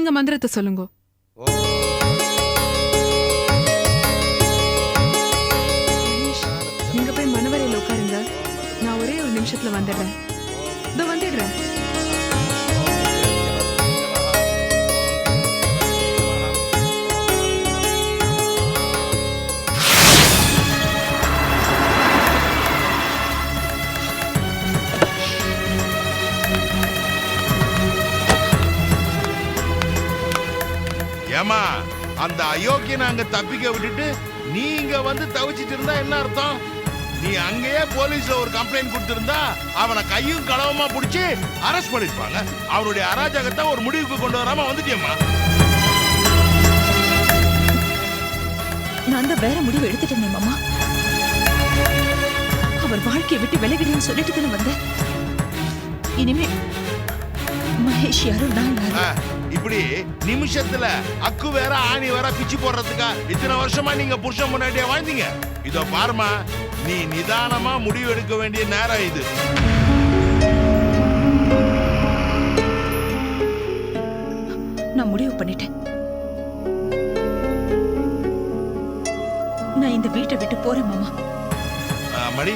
நீங்க மந்திரத்தை சொல்லுங்க. நீங்க போய் மனவரையில உட்காருங்க. நான் ஒரே ஒரு நிமிஷத்துல வந்துடுறேன். இதோ வந்துடுறேன். ஏமா அந்த அயோக்கியனை அங்க தப்பிக்க விட்டுட்டு நீங்க வந்து தவிச்சிட்டு இருந்தா என்ன அர்த்தம்? நீ அங்கேயே போலீஸ்ல ஒரு கம்ப்ளைண்ட் கொடுத்திருந்தா அவனை கையும் களவுமா புடிச்சு அரெஸ்ட் பண்ணிருப்பாங்க. அவனுடைய அராஜகத்தை ஒரு முடிவுக்கு கொண்டு வராம வந்துட்டியம்மா. நான் தான் வேற முடிவு எடுத்துட்டேன் மாமா. அவர் வாழ்க்கையை விட்டு விலகிடுன்னு சொல்லிட்டு தானே வந்தேன். இனிமே மகேஷ் யாரும் நான் யாரும். இப்படி நிமிஷத்துல அக்கு வேற ஆணி வேற பிச்சு போடுறதுக்கா இத்தனை வருஷமா நீங்க புருஷன் முன்னாடியே வாழ்ந்தீங்க? இதோ பாருமா, நீ நிதானமா முடிவு எடுக்க வேண்டிய நேரம் இது. நான் முடிவு பண்ணிட்டேன். நான் இந்த வீட்டை விட்டு போறேன் மாமா. மணி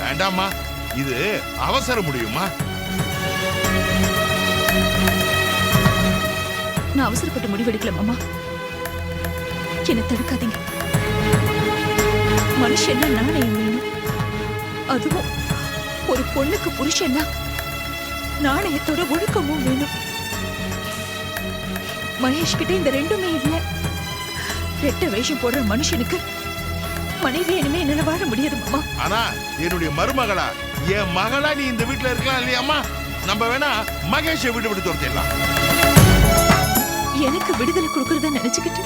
வேண்டாமா, இது அவசர முடியுமா? நான் அவசரப்பட்டு முடிவெடுக்கல மாமா. என்ன தடுக்காதீங்க. மனுஷன்னா நாணயம் வேணும். அதுவும் ஒரு பொண்ணுக்கு புருஷன்னா நாணயத்தோட ஒழுக்கமும் வேணும். மகேஷ் கிட்ட இந்த ரெண்டுமே இல்ல. ரெட்ட வேஷம் போடுற மனுஷனுக்கு மனைவி இனிமே என்னால வாழ முடியாது மாமா. ஆனா என்னுடைய மருமகளா, என் மகளா நீ இந்த வீட்டுல இருக்கலாம் இல்லையாமா? நம்ம வேணா மகேஷை விட்டு விட்டு துரத்திடலாம். எனக்கு விடுதலை கொடுக்கறதா நினைச்சுக்கிட்டு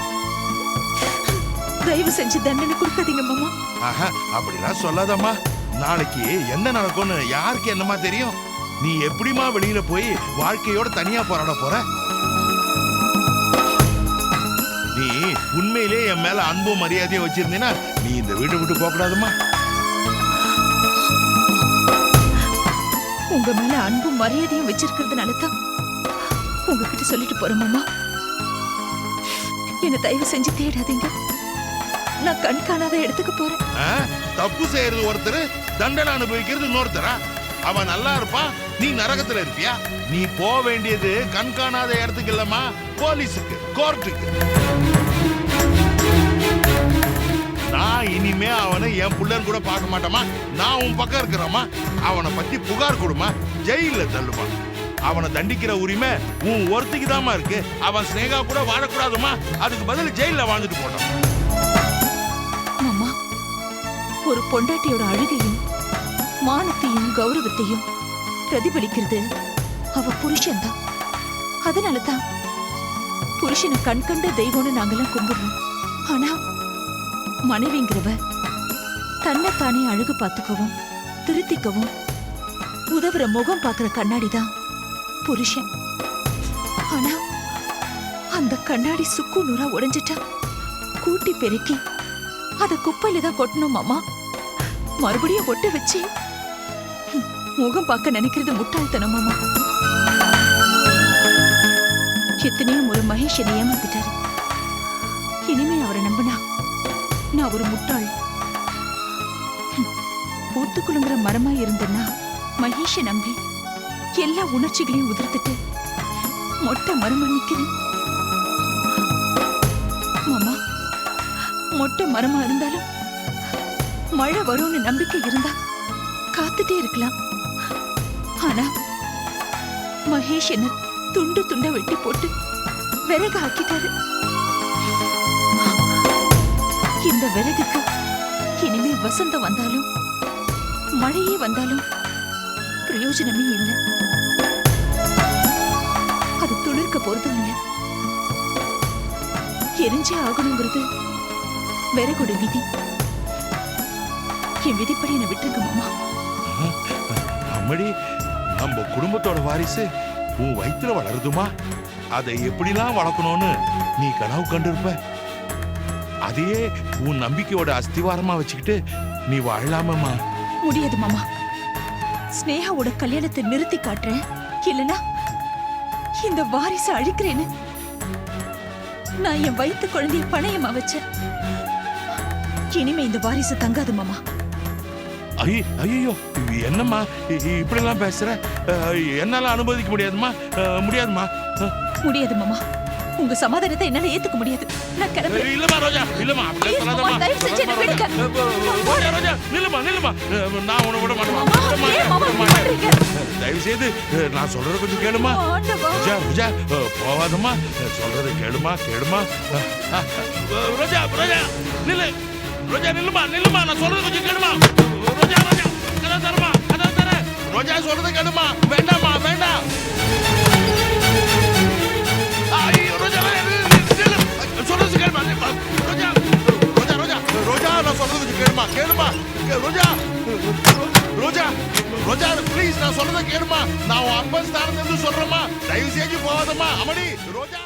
தயவு செஞ்சு தண்டனை கொடுக்காதீங்க மாமா. ஆஹா, அப்படிலாம் சொல்லாதம்மா. நாளைக்கு என்ன நடக்கும்னு யாருக்கு என்னமா தெரியும்? நீ எப்படிமா வெளியில போய் வாழ்க்கையோட தனியா போராட போற? நீ உண்மையிலே என் மேல அன்பும் மரியாதையும் வச்சிருந்தீன்னா நீ இந்த வீட்டை விட்டு போக கூடாதுமா. உங்க மேல அன்பும் மரியாதையும் வச்சிருக்கிறதுனால தான் உங்ககிட்ட சொல்லிட்டு போறேன் மாமா. என்ன தயவு செஞ்சு தேடாதீங்க. நான் கண் காணாத இடத்துக்கு போறேன். தப்பு செய்யறது ஒருத்தர், தண்டனை அனுபவிக்கிறது இன்னொருத்தரா? அவன் நல்லா இருப்பான், நீ நரகத்துல இருப்பியா? நீ போக வேண்டியது கண் காணாத இடத்துக்கு இல்லம்மா, போலீஸுக்கு, கோர்ட்டுக்கு. நான் இனிமே அவனை என் புள்ளர் கூட பார்க்க மாட்டேமா. நான் உன் பக்கம் இருக்கிறோமா? அவனை பத்தி புகார் கொடுமா, ஜெயில தள்ளுமா. அவனை தண்டிக்கிற உரிமை உன் ஒருத்திக்கு தாமா இருக்கு. அவன் ஸ்னேகா கூட வாழக்கூடாதுமா. அதுக்கு பதில் ஜெயில வாழ்ந்துட்டு போட்டோம். மாமா, ஒரு பொண்டாட்டியோட அழுகையும் மானத்தையும் கௌரவத்தையும் பிரதிபலிக்கிறது அவ புருஷன் தான். அதனாலதான் புருஷனை கண் கண்ட தெய்வம்னு நாங்கெல்லாம் கும்பிடுறோம். ஆனா மனைவிங்கிறவ தன்னைத்தானே அழகு பார்த்துக்கவும் திருத்திக்கவும் உதவுற முகம் பார்க்கிற கண்ணாடி தான் புருஷன். ஆனா அந்த கண்ணாடி சுக்கு நூறா உடைஞ்சிட்டா கூட்டி பெருக்கி அத குப்பையில தான் கொட்டணும் மாமா. மறுபடியும் ஒட்ட வச்சு முகம் பார்க்க நினைக்கிறது முட்டாள்தனம் மாமா. எத்தனையோ ஒரு மகேஷ் என்னை ஏமாத்திட்டாரு. இனிமே அவரை நம்பினா நான் ஒரு முட்டாள். பூத்துக்குளுங்கிற மரமா இருந்தேன்னா மகேஷை நம்பி எல்லா உணர்ச்சிகளையும் உதிர்த்துட்டு மொட்டை மரமா நிக்கிறேன் மாமா. மொட்டை மரமா இருந்தாலும் மழை வரும்னு நம்பிக்கை இருந்தா காத்துட்டே இருக்கலாம். ஆனா மகேஷ் என்ன துண்டு துண்டா வெட்டி போட்டு விறகு ஆக்கிட்டாரு. இந்த விறகுக்கு இனிமே வசந்தம் வந்தாலும் மழையே வந்தாலும் பிரயோஜனமே இல்லை. அது துளிர்க்க போறதும் இல்லை. எரிஞ்சே ஆகணுங்கிறது விறகுட விதி. என் விதிப்படி என்னை விட்டுருங்க மாமா. அம்மடி, நம்ம குடும்பத்தோட வாரிசு உன் வயிற்றுல வளருதுமா. அதை எப்படிலாம் வளர்க்கணும்னு நீ கனவு கண்டிருப்ப. அதையே உன் நம்பிக்கையோட அஸ்திவாரமா வச்சுக்கிட்டு நீ வாழலாமமா? முடியாது மாமா. ஸ்னேகாவோட கல்யாணத்தை நிறுத்தி காட்டுறேன், இல்லனா இந்த வாரிசை அழிக்கிறேன்னு நான் என் வயித்து குழந்தைய பணையமா வச்சேன். இனிமே இந்த வாரிசு தங்காது மாமா. ஐயோ என்னம்மா இப்படி எல்லாம் பேசுற? என்னால அனுமதிக்க முடியாதுமா, முடியாதுமா. முடியாது மாமா, உங்க சமாதானத்தை என்னால ஏத்துக்க முடியாது. நான் கிளம்புறேன். இல்லம்மா ரோஜா, இல்லம்மா அப்படி Please, சொல்லாதம்மா. மாமா, தயவு செஞ்சு என்னை விடுங்க. ரோஜா ரோஜா நில்லுமா நில்லுமா, நான் உன்னை விட மாமா, மாட்டேன். ஏன் மாமா இப்படி பண்றீங்க? தயவு செய்து நான் சொல்றத கொஞ்சம் கேளுமா. ஆண்டவா. ரோஜா ரோஜா போவாதம்மா, சொல்றத கேளுமா கேளுமா. ரோஜா ரோஜா நில்லு, ரோஜா நில்லுமா நில்லுமா, நான் சொல்றத கொஞ்சம் கேளுமா. ரோஜா ரோஜா கதை தரமா, கதை தர. ரோஜா சொல்றத கேளுமா. வேண்டாமா வேண்டாம். ஐயோ ரோஜா நில்லு, சொல்றது கேளுமா. ரோஜா ரோஜா ரோஜா ரோஜா நான் சொல்றது கொஞ்சம் கேளுமா கேளுமா. ரோஜா ரோஜா ரோஜா ப்ளீஸ் நான் சொல்றத கேளுமா. நான் உன் அப்பன் ஸ்தானத்துல இருந்து சொல்றேம்மா, தயவு செஞ்சு போகாதம்மா. அமடி ரோஜா.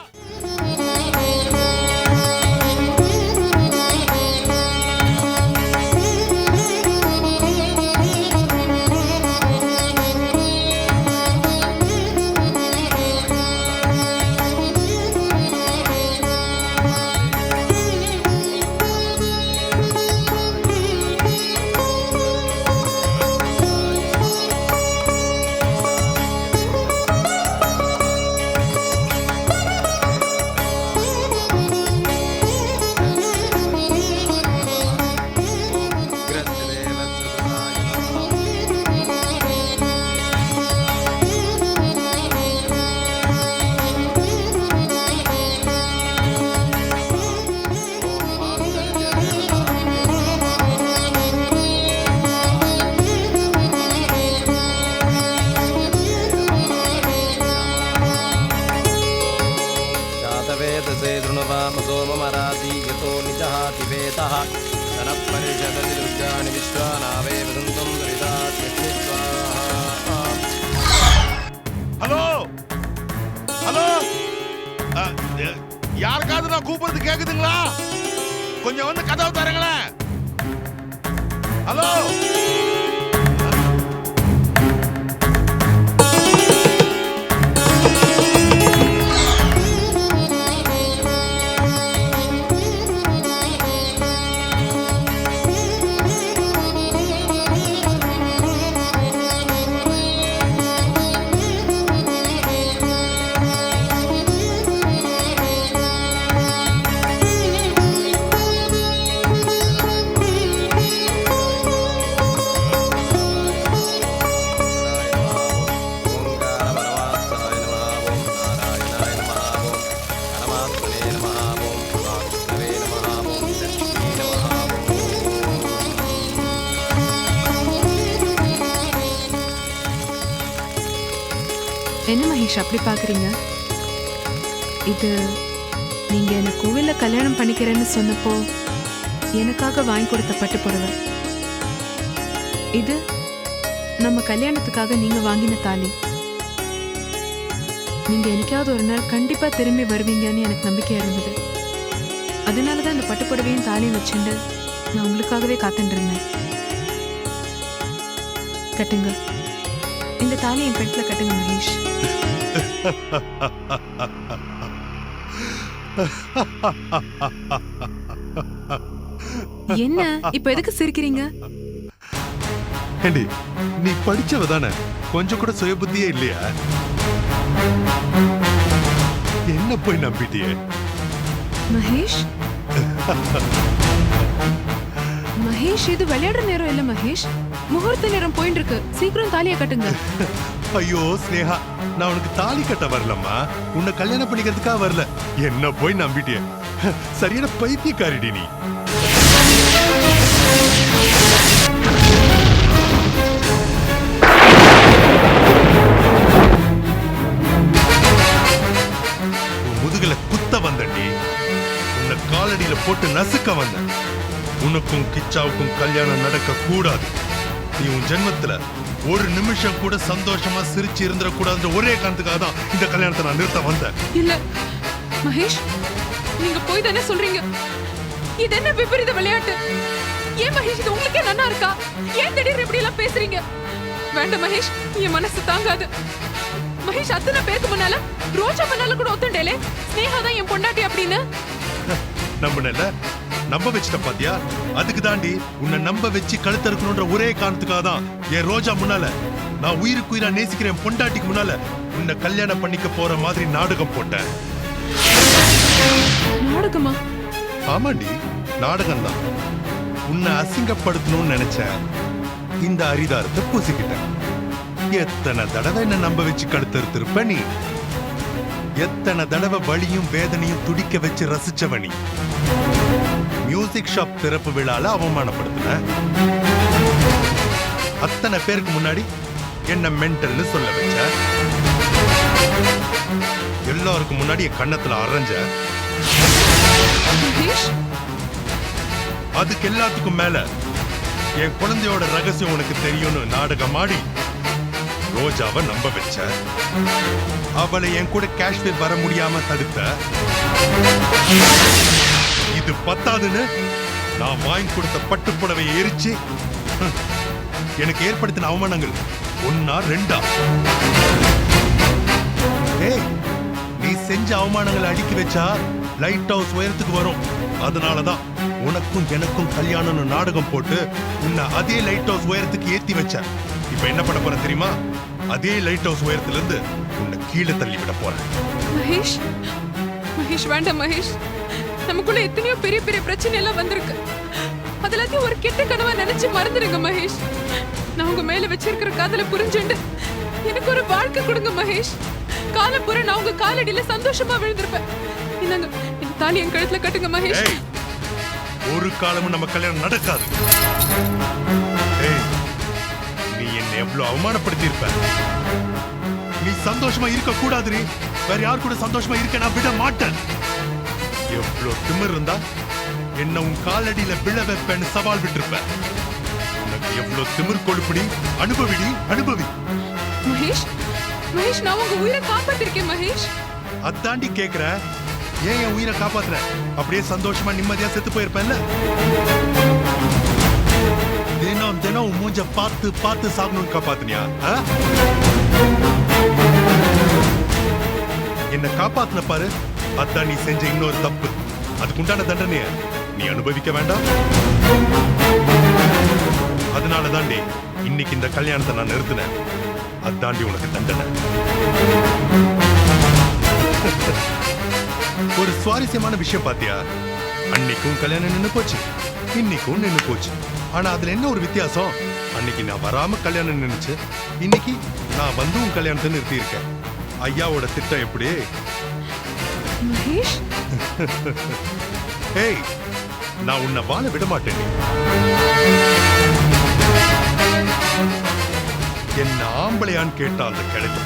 ஹலோ ஹலோ, யாருக்காவது நான் கூப்பிடுறது கேக்குதுங்களா? கொஞ்சம் வந்து கதவு தரங்களேன். ஹலோ என்ன மகேஷ் அப்படி பாக்குறீங்க? இது நீங்க என்ன கோவில்ல கல்யாணம் பண்ணிக்கிறேன்னு சொன்னப்போ எனக்காக வாங்கி கொடுத்த பட்டு புடவை. இது நம்ம கல்யாணத்துக்காக நீங்க வாங்கின தாலி. நீங்க என்னைக்காவது ஒரு நாள் கண்டிப்பா திரும்பி வருவீங்கன்னு எனக்கு நம்பிக்கையா இருந்தது. அதனாலதான் இந்த பட்டு புடவையும் தாலியும் வச்சுட்டு நான் உங்களுக்காகவே காத்துட்டு இருந்தேன். கட்டுங்க, இந்த தாலி என் கழுத்துல கட்டுங்க மகேஷ். என்ன இப்ப எதுக்கு சிரிக்கிறீங்க? ஏண்டி, நீ படிச்சவ தானே, கொஞ்சம் கூட சுய புத்தியே இல்லையா? என்ன போய் நம்பிட்டியே? மகேஷ் மகேஷ், இது விளையாடுற நேரம் இல்ல மகேஷ், முகூர்த்த நேரம் போயிட்டு இருக்கு. சீக்கிரம் தாலியை கட்டுங்க. ஐயோ ஸ்னேகா, நான் உனக்கு தாலி கட்ட வரலம்மா, உன்னை கல்யாணம் பண்ணிக்கிறதுக்காக வரல. என்ன போய் நம்பிட்டியே? சரியான பைத்தியக்காரிடி நீ. முதுகுல குத்த வந்தடி, உன்னை காலடியில போட்டு நசுக்க வந்த. உனக்கும் கிச்சாவுக்கும் கல்யாணம் நடக்க கூடாது. நீ உன் ஜென்மத்துல ஒரு நிமிஷம் கூட சந்தோஷமா சிரிச்சு இருந்துட கூடாதுன்ற ஒரே காரணத்துக்காக தான் இந்த கல்யாணத்தை நான் நிறுத்த வந்தேன். இல்ல மகேஷ், நீங்க போய் தானே சொல்றீங்க. இது என்ன விபரீத விளையாட்டு? ஏன் மகேஷ், இது உங்களுக்கே நல்லா இருக்கா? ஏன் திடீர்னு இப்படி எல்லாம் பேசுறீங்க? வேண்டாம் மகேஷ், என் மனசு தாங்காது. மகேஷ், அத்தனை பேருக்கு முன்னால ரோஜா முன்னால கூட ஒத்துண்டேலே, ஸ்னேகா தான் என் பொண்ணு பொண்டாட்டி அப்படின்னு. நம்புனல நம்ப வச்சிட்ட பாத்தியா? அதுக்கு தாண்டி உன்னை நம்ப வச்சு கழுத்த இருக்கணும்ன்ற ஒரே காரணத்துக்காக தான் என் ரோஜா முன்னால நான் உயிருக்கு உயிரா நேசிக்கிறேன் பொண்டாட்டிக்கு முன்னால உன்னை கல்யாணம் பண்ணிக்க போற மாதிரி நாடகம் போட்டேன். நாடகமா? ஆமாண்டி, நாடகம் தான். உன்னை அசிங்கப்படுத்தணும்னு நினைச்சேன். இந்த அரிதாரத்தை பூசிக்கிட்டேன். எத்தனை தடவை என்ன நம்ப வச்சு கழுத்தறுத்திருப்ப நீ? எத்தனை தடவை வலியும் வேதனையும் துடிக்க வச்சு ரசிச்சவ நீ? மியூசிக் ஷாப் திறப்பு விழால அவமானப்படுத்தின. அத்தனை பேருக்கு முன்னாடி என்ன மென்டல்னு சொல்ல வச்ச. எல்லாருக்கும் முன்னாடி என் கண்ணத்துல அரைஞ்ச. மகேஷ், அதுக்கு எல்லாத்துக்கும் மேல என் குழந்தையோட ரகசியம் உனக்கு தெரியும்னு நாடகமாடி ரோஜாவை நம்ப வச்ச. அவளை என் கூட காஷ்மீர் வர முடியாம தடுத்த. இது பத்தாதுன்னு நான் வாங்கி கொடுத்த பட்டுப்புடவையை எரிச்சு எனக்கு ஏற்படுத்தின அவமானங்கள் ஒன்னா ரெண்டா? ஏய், நீ செஞ்ச அவமானங்களை அடுக்கி வச்சா லைட் ஹவுஸ் உயரத்துக்கு வரும். அதனாலதான் உனக்கும் எனக்கும் கல்யாணம்னு நாடகம் போட்டு உன்னை அதே லைட் ஹவுஸ் உயரத்துக்கு ஏத்தி வச்ச. இப்ப என்ன பண்ண போற தெரியுமா? அதே லைட் ஹவுஸ் உயரத்துல இருந்து உன்னை கீழே தள்ளி விட போறேன். மகேஷ், மகேஷ் வேண்டாம் மகேஷ். நமக்குள்ள எத்தனையோ பெரிய பெரிய பிரச்சனை எல்லாம் வந்திருக்கு. அதெல்லாத்தையும் ஒரு கெட்ட கனவா நினைச்சு மறந்துடுங்க மகேஷ். நான் உங்க மேல வச்சிருக்கிற காதல புரிஞ்சுண்டு எனக்கு ஒரு வாழ்க்கை கொடுங்க மகேஷ். காலம் பூரா நான் உங்க காலடியில சந்தோஷமா விழுந்திருப்பேன். இந்தாங்க, இந்த தாலி என் கழுத்துல கட்டுங்க மகேஷ். ஏய், ஒரு காலமும் நம்ம கல்யாணம் நடக்காது. ஏய், நீ என்னை எவ்வளவு அவமானப்படுத்தி இருப்ப. நீ சந்தோஷமா இருக்க கூடாது. வேற யார் கூட சந்தோஷமா இருக்க நான் விட மாட்டேன். எவ்வளவு திமிர் இருந்தா என்ன உன் காலடியில விழ வைப்பேன்னு சவால் விட்டுருப்ப. உனக்கு எவ்வளவு திமிர் கொழுப்புடி. அனுபவிடி, அனுபவி. மகேஷ், மகேஷ், நான் உங்க உயிரை காப்பாத்திருக்கேன் மகேஷ். அதாண்டி கேக்குற, ஏன் என் உயிரை காப்பாத்துற? அப்படியே சந்தோஷமா நிம்மதியா செத்து போயிருப்பேன்ல. தினம் தினம் உன் மூஞ்ச பார்த்து பார்த்து சாகணும்னு காப்பாத்துனியா? என்ன காப்பாத்துன பாரு, அதான் நீ செஞ்ச இன்னொரு தப்பு. அதுக்குண்டான தண்டனைய நீ அனுபவிக்க வேண்டாம். அதனால தாண்டி இன்னைக்கு இந்த கல்யாணத்தை நான் நிறுத்தினேன். அதாண்டி உனக்கு தண்டனை. ஒரு சுவாரஸ்யமான விஷயம் பாத்தியா? அன்னைக்கும் கல்யாணம் நின்னு போச்சு, இன்னைக்கும் நின்னு போச்சு. ஆனா அதுல என்ன ஒரு வித்தியாசம்? அன்னைக்கு நான் வராம கல்யாணம் நின்னுச்சு, இன்னைக்கு நான் வந்து உன் கல்யாணத்தை நிறுத்தி இருக்கேன். ஐயாவோட திட்டம் எப்படி? மகேஷ், ஏய், நான் உன்னை வாழ விட மாட்டேன். என்ன ஆம்பளையான்னு கேட்டா அந்த கிழக்கு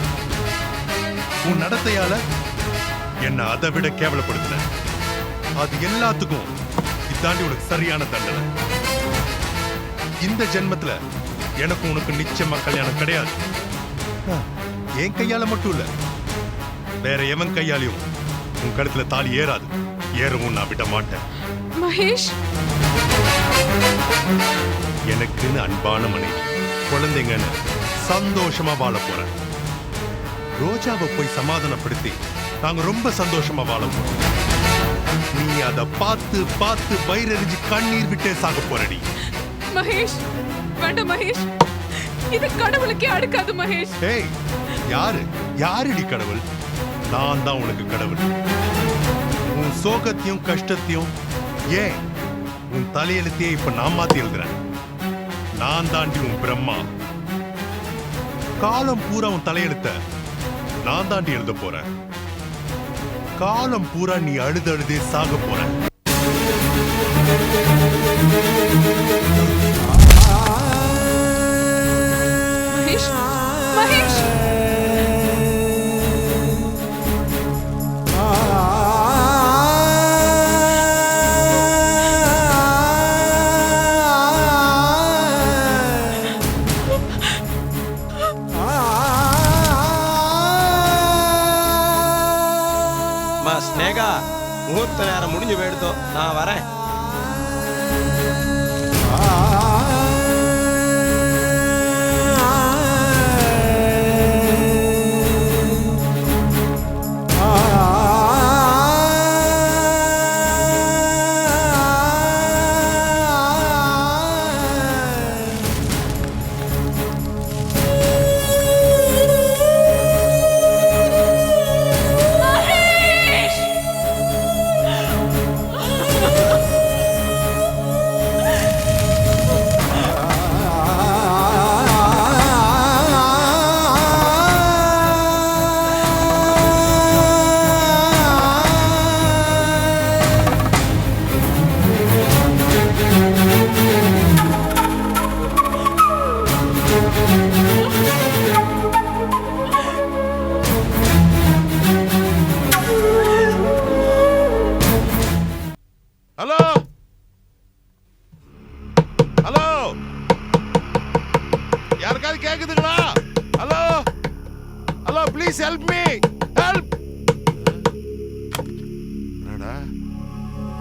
உன் நடத்தையால என்ன அதை விட கேவலப்படுத்தின. அது எல்லாத்துக்கும் இதாண்டி உனக்கு சரியான தண்டனை. இந்த ஜென்மத்துல எனக்கு உனக்கு நிச்சயமா கல்யாணம் கிடையாது. என் கையால மட்டும் இல்ல, வேற எவன் கையாலையும் உன் கழுத்துல தாலி ஏறாது. ஏறவும் நான் விட மாட்டேன். மகேஷ், எனக்குன்னு அன்பான மனைவி, குழந்தைங்கன்னு சந்தோஷமா வாழ போறேன். ரோஜாவை போய் சமாதானப்படுத்தி நாங்க ரொம்ப சந்தோஷமா வாழ போறோம். நீ அதை பார்த்து பார்த்து வயிறறிஞ்சு கண்ணீர் விட்டே சாக போறடி. மகேஷ் வேண்டாம் மகேஷ், இது கடவுளுக்கே அடுக்காது மகேஷ். ஏய், யாருடி கடவுள்? நான் தான் உனக்கு கடவுள். உன் சோகத்தையும் கஷ்டத்தையும் ஏன் உன் தலையெழுத்தையே இப்ப நான் மாத்தி எழுதுறேன். நான் தாண்டி உன் பிரம்மா. காலம் பூரா உன் தலையெழுத்த நான் தாண்டி எழுத போறேன். காலம் பூரா நீ அழுது அழுதே சாக போற. மகேஷ், மகேஷ், ஸ்னேகா, முகூர்த்த நேரம் முடிஞ்சு போயிடுதோ, நான் வரேன்.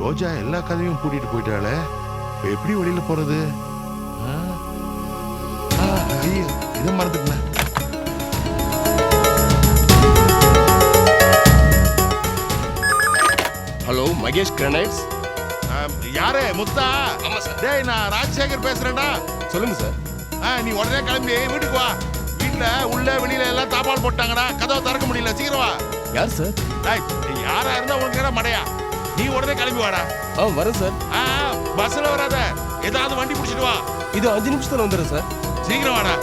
ரோஜா எல்லா கதையும் கூட்டிட்டு போயிட்டாளே, இப்ப எப்படி வெளியில போறது? ஐயோ, இதை மறந்துட்டேன். Hello Mahesh granites. யாரே முத்தா? ஆமா சார். டேய், நான் ராஜசேகர் பேசுறேன்டா. சொல்லுங்க சார். நீ உடனே கிளம்பி வீட்டுக்கு வா. வீட்டுல உள்ள வெளியில எல்லாம் தாப்பால் போட்டாங்கடா, கதவை திறக்க முடியல. சீக்கிரம் வா. யார் சார்? டேய், யாரா இருந்தா உனக்கு மடையா? நீ உடனே கிளம்பி வாடா. வரேன் சார். பஸ்ல வராத, ஏதாவது வண்டி பிடிச்சிட்டு வா. இது 5 நிமிஷத்துல வந்துடுறேன் சார். சீக்கிரம் வாடா.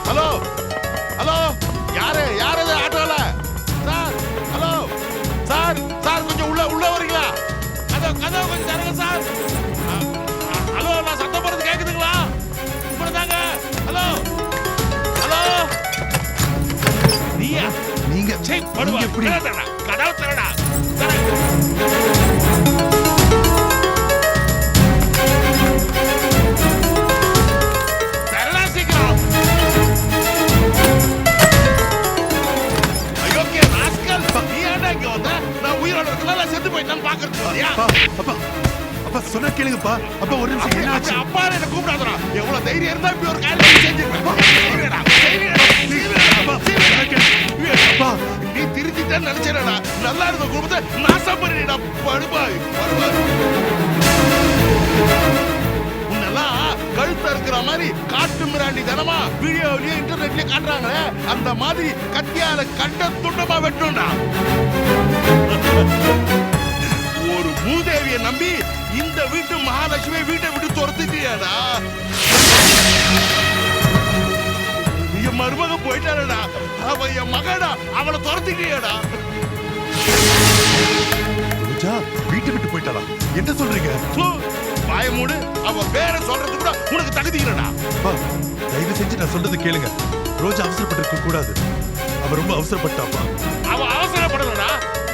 ஹலோ ஹலோ, யாரு யாரு ஆட்டோல? சார், ஹலோ சார், சார் கொஞ்சம் உள்ள வரீங்களா? கதவை கொஞ்சம் தரங்க சார். ஹலோ, நான் சத்தம் போறது கேக்குதுங்களா? இப்பதாங்க. ஹலோ ஹலோ, நீயா? நீங்க சே, படுவா. எப்படி கதவை தரடா. தரடா சீக்கிரம். அயோக்கிய ராஸ்கல், நீ ஏன்டா இங்க வந்த? நான் உயிரோட இருக்கல, செத்து போயிட்டான்னு பாக்குறதுக்கு வரியா? அப்பா அப்பா சொன்னா கேளுங்கப்பா. அப்பா ஒரு நிமிஷம், என்ன ஆச்சு? அப்பா என்ன கூப்பிடாதடா. எவ்வளவு தைரியம் இருந்தா இப்படி ஒரு காரியம் செஞ்சிருப்பேன். அப்பா, நீ திருத்திட்டேன்னு நினைச்சேடா. நல்லா இருந்த குடும்பத்தை நாசம் பண்ணிடா. படுபாய் படுபாய். உன்னெல்லாம் கழுத்த இருக்கிற மாதிரி காட்டு மிராண்டி தனமா வீடியோலயும் இன்டர்நெட்லயும் காட்டுறாங்களே, அந்த மாதிரி கத்தியால கண்ட துண்டமா வெட்டணும்டா. ஒரு பூதேவியை நம்பி இந்த வீட்டு மகாலட்சுமி வீட்டை விட்டு துரத்துட்டியாடா. என் மருமக போயிட்டாடா. அவ என் மகடா, அவளை துரத்துட்டியாடா. ரோஜா வீட்டை விட்டு போயிட்டாளா? என்ன சொல்றீங்க? வாய மூடு. அவ பேரை சொல்றது கூட உனக்கு தகுதி இல்லடா. அப்பா, தயவு செஞ்சு நான் சொல்றது கேளுங்க. ரோஜா அவசரப்பட்டிருக்க கூடாது. அவ ரொம்ப அவசரப்பட்டாப்பா. அவ அவசரப்படலடா,